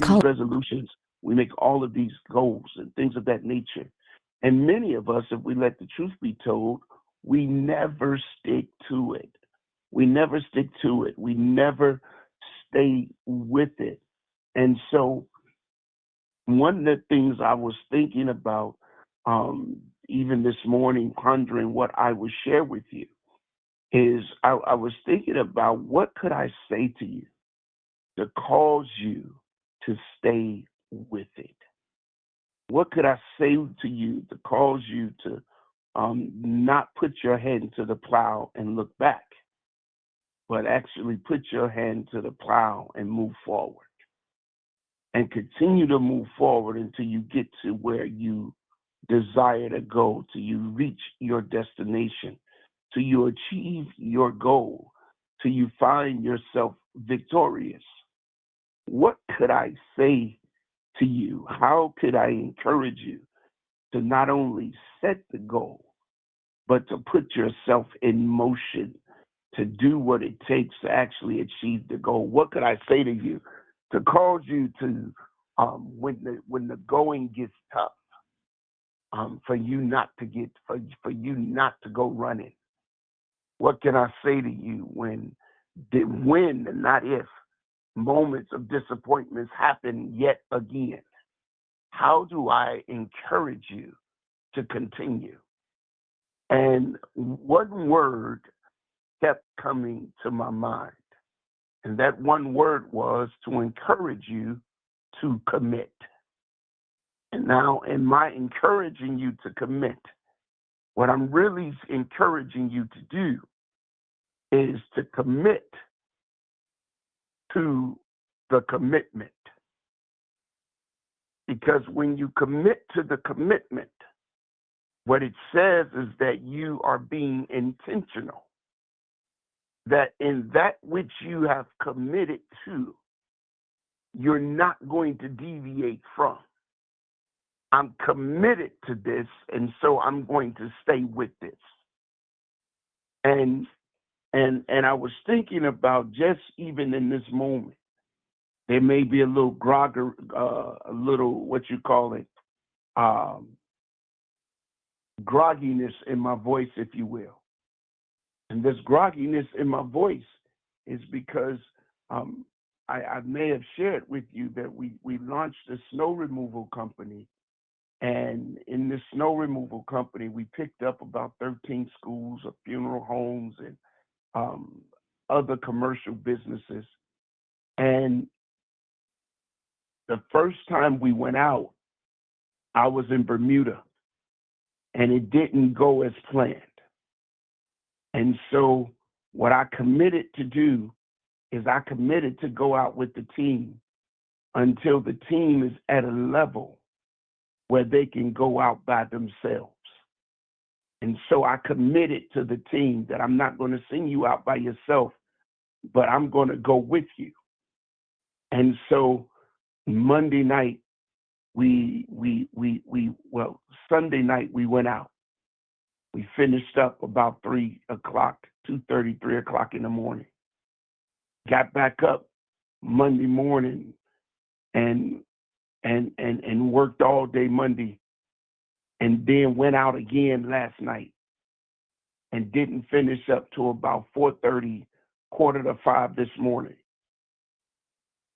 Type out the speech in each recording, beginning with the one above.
these resolutions, we make all of these goals and things of that nature. And many of us, if we let the truth be told, we never stick to it. We never stick to it. We never stay with it. And so, one of the things I was thinking about, even this morning, pondering what I would share with you, is I was thinking about what could I say to you to cause you to stay with it? What could I say to you to cause you to not put your hand to the plow and look back, but actually put your hand to the plow and move forward and continue to move forward until you get to where you desire to go, till you reach your destination, till you achieve your goal, till you find yourself victorious? What could I say to you? How could I encourage you to not only set the goal, but to put yourself in motion to do what it takes to actually achieve the goal? What could I say to you to cause you to, when the going gets tough, for you not to get for you not to go running? What can I say to you when and not if moments of disappointments happen yet again? How do I encourage you to continue? And one word kept coming to my mind, and that one word was to encourage you to commit. And now, in my encouraging you to commit, what I'm really encouraging you to do is to commit to the commitment. Because when you commit to the commitment, what it says is that you are being intentional, that in that which you have committed to, you're not going to deviate from. I'm committed to this, and so I'm going to stay with this. And I was thinking about, just even in this moment, there may be a little a little, what you call it, grogginess in my voice, if you will. And this grogginess in my voice is because I may have shared with you that we launched a snow removal company. And in this snow removal company, we picked up about 13 schools, funeral homes, and other commercial businesses. And the first time we went out, I was in Bermuda, and it didn't go as planned. And so what I committed to do is I committed to go out with the team until the team is at a level where they can go out by themselves. And so I committed to the team that I'm not going to send you out by yourself, but I'm going to go with you. And so Monday night, Sunday night we went out. We finished up about 3 o'clock, 2:30, 3 o'clock in the morning. Got back up Monday morning and worked all day Monday, and then went out again last night and didn't finish up till about 4:30, 4:45 this morning.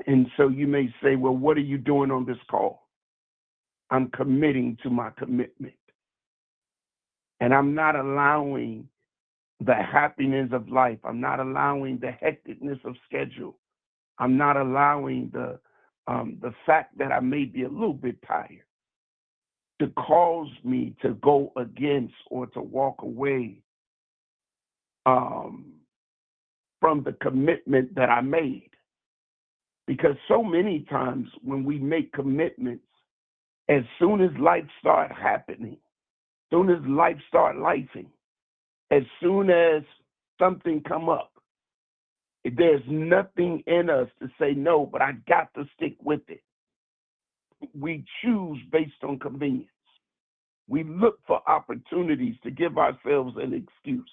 And so you may say, well, what are you doing on this call? I'm committing to my commitment. And I'm not allowing the happiness of life. I'm not allowing the hecticness of schedule. I'm not allowing the fact that I may be a little bit tired to cause me to go against or to walk away from the commitment that I made. Because so many times when we make commitments, as soon as life start happening, as soon as life start lifing, as soon as something come up, there's nothing in us to say no, but I got to stick with it. We choose based on convenience. We look for opportunities to give ourselves an excuse.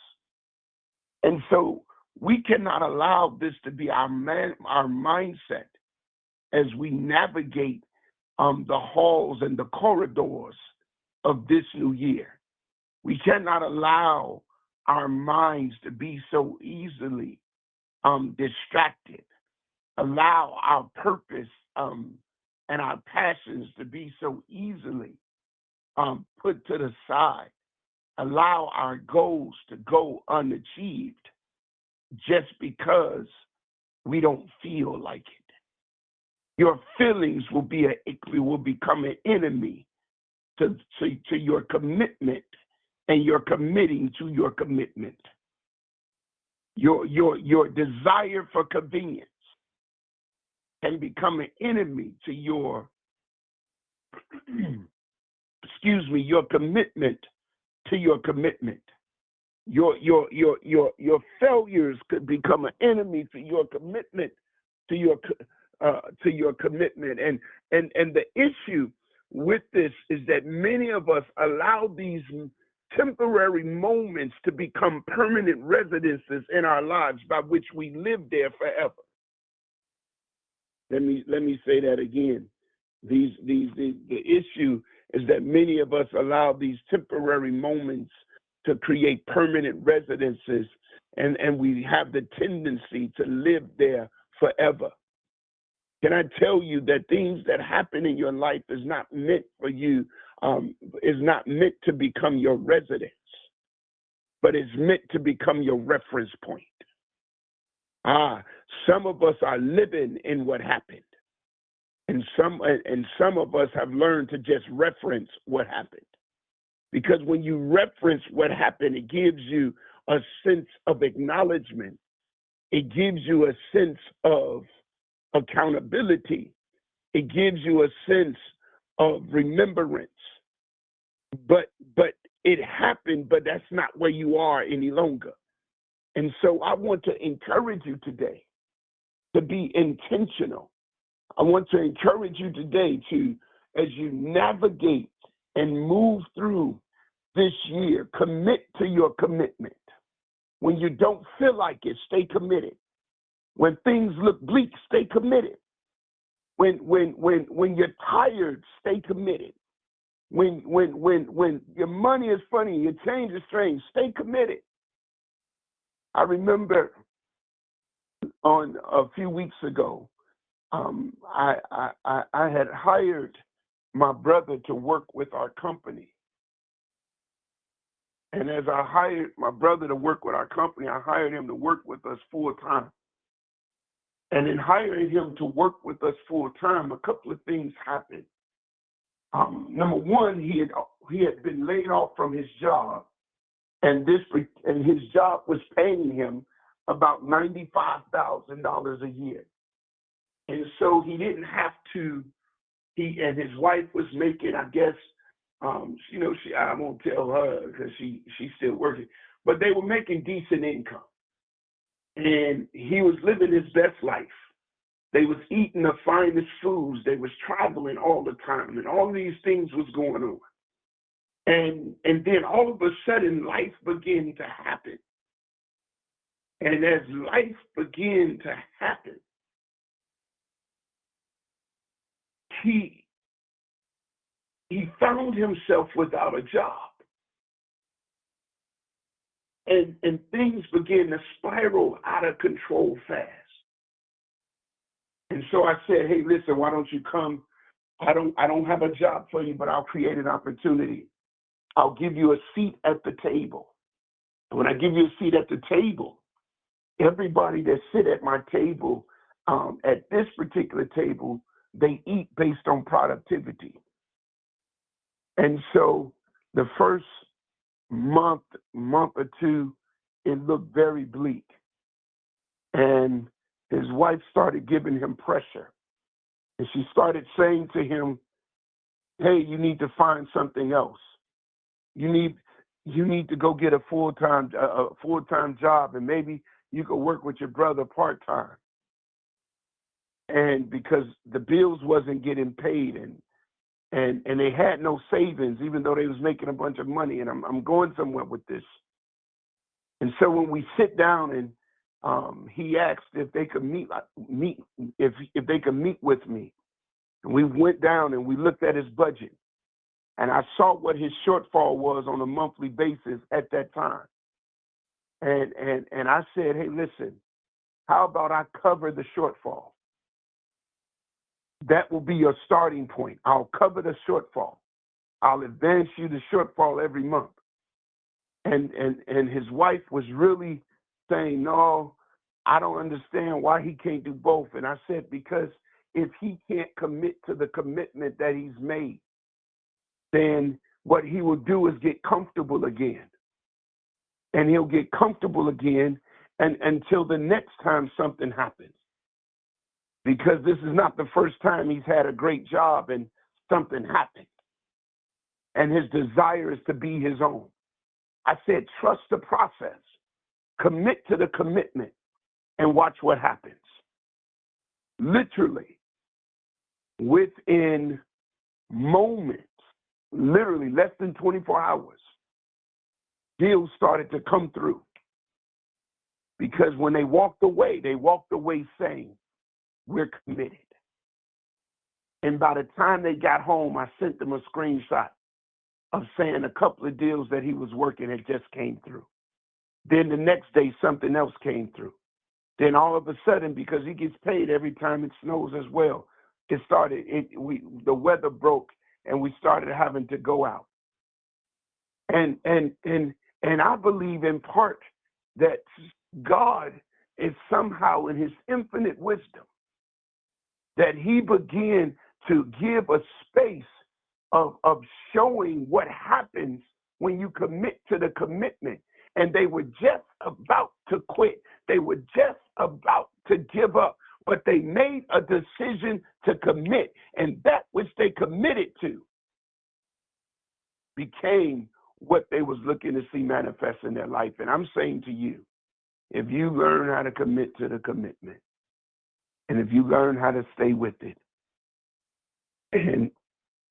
And so we cannot allow this to be our mindset, as we navigate the halls and the corridors of this new year. We cannot allow our minds to be so easily distracted, allow our purpose and our passions to be so easily put to the side, allow our goals to go unachieved just because we don't feel like it. Your feelings will become an enemy to your commitment, and you're committing to your commitment. Your desire for convenience can become an enemy to your your commitment to your commitment. Your failures could become an enemy to your commitment to your commitment. And the issue with this is that many of us allow these temporary moments to become permanent residences in our lives by which we live there forever. Let me say that again. The issue is that many of us allow these temporary moments to create permanent residences, and we have the tendency to live there forever. Can I tell you that things that happen in your life is not meant for you, is not meant to become your residence, but is meant to become your reference point. Some of us are living in what happened. And some of us have learned to just reference what happened. Because when you reference what happened, it gives you a sense of acknowledgement. It gives you a sense of accountability. It gives you a sense of remembrance. But it happened, but that's not where you are any longer. And so I want to encourage you today to be intentional. I want to encourage you today to, as you navigate and move through this year, commit to your commitment. When you don't feel like it, stay committed. When things look bleak, stay committed. When you're tired, stay committed. When your money is funny, your change is strange, stay committed. I remember on a few weeks ago, I had hired my brother to work with our company. And as I hired my brother to work with our company, I hired him to work with us full time. And in hiring him to work with us full time, a couple of things happened. Number one, he had been laid off from his job, and his job was paying him about $95,000 a year. And so he didn't have to. He and his wife was making, I guess, I won't tell her because she's still working, but they were making decent income, and he was living his best life. They was eating the finest foods. They was traveling all the time, and all these things was going on. And then all of a sudden, life began to happen. And as life began to happen, he found himself without a job. And things began to spiral out of control fast. And so I said, hey, listen, why don't you come? I don't have a job for you, but I'll create an opportunity. I'll give you a seat at the table. And when I give you a seat at the table, everybody that sit at my table, at this particular table, they eat based on productivity. And so the first month or two, it looked very bleak. And his wife started giving him pressure. And she started saying to him, hey, you need to find something else. You need to go get a full-time job, and maybe you could work with your brother part-time. And because the bills wasn't getting paid, and they had no savings, even though they was making a bunch of money. And I'm going somewhere with this. And so when we sit down He asked if they could meet if they could meet with me. And we went down and we looked at his budget. And I saw what his shortfall was on a monthly basis at that time. And I said, hey, listen, how about I cover the shortfall? That will be your starting point. I'll cover the shortfall. I'll advance you the shortfall every month. And his wife was really saying, no, I don't understand why he can't do both. And I said, because if he can't commit to the commitment that he's made, then what he will do is get comfortable again. And he'll get comfortable again and until the next time something happens. Because this is not the first time he's had a great job and something happened. And his desire is to be his own. I said, trust the process, commit to the commitment, and watch what happens. Literally, within moments, literally less than 24 hours, deals started to come through. Because when they walked away saying, we're committed. And by the time they got home, I sent them a screenshot of saying a couple of deals that he was working had just came through. Then the next day, something else came through. Then all of a sudden, because he gets paid every time it snows as well, the weather broke and we started having to go out. And I believe in part that God is somehow in his infinite wisdom that he began to give a space of showing what happens when you commit to the commitment. And they were just about to quit. They were just about to give up. But they made a decision to commit. And that which they committed to became what they was looking to see manifest in their life. And I'm saying to you, if you learn how to commit to the commitment, and if you learn how to stay with it, and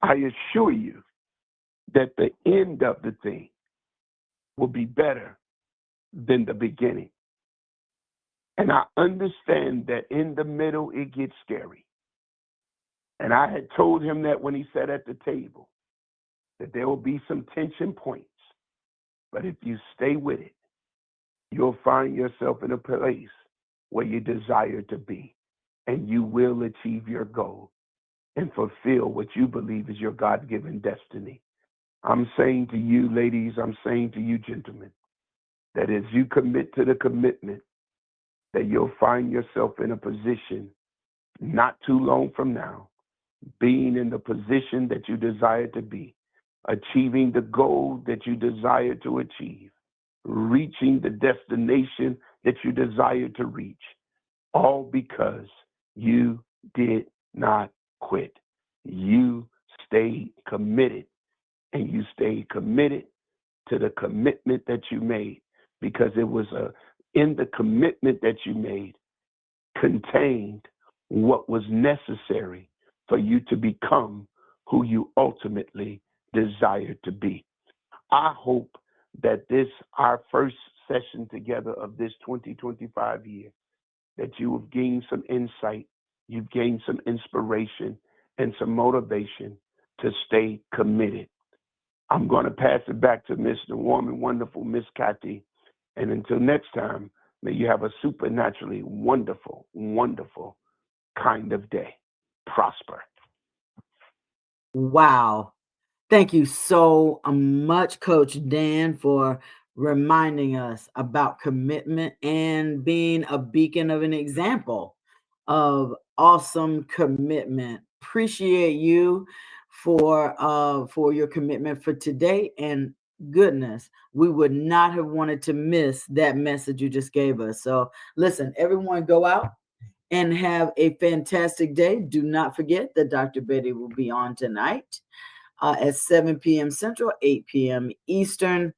I assure you that the end of the thing will be better than the beginning. And I understand that in the middle, it gets scary. And I had told him that when he sat at the table, that there will be some tension points. But if you stay with it, you'll find yourself in a place where you desire to be, and you will achieve your goal and fulfill what you believe is your God-given destiny. I'm saying to you, ladies, I'm saying to you, gentlemen, that as you commit to the commitment, that you'll find yourself in a position not too long from now, being in the position that you desire to be, achieving the goal that you desire to achieve, reaching the destination that you desire to reach, all because you did not quit. You stayed committed, and you stayed committed to the commitment that you made, because it was in the commitment that you made contained what was necessary for you to become who you ultimately desired to be. I hope that our first session together of this 2025 year, that you have gained some insight, you've gained some inspiration and some motivation to stay committed. I'm going to pass it back to Miss the warm and wonderful Miss Kathy. And until next time, may you have a supernaturally wonderful, wonderful kind of day. Prosper. Wow. Thank you so much, Coach Dan, for reminding us about commitment and being a beacon of an example of awesome commitment. Appreciate you for your commitment for today. And goodness, we would not have wanted to miss that message you just gave us. So listen, everyone, go out and have a fantastic day. Do not forget that Dr. Betty will be on tonight at 7 p.m. Central, 8 p.m. Eastern.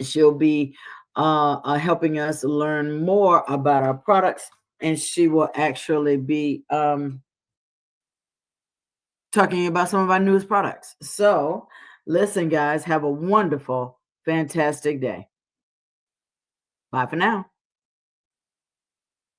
She'll be helping us learn more about our products, and she will actually be talking about some of our newest products. So listen, guys, have a wonderful, fantastic day. Bye for now.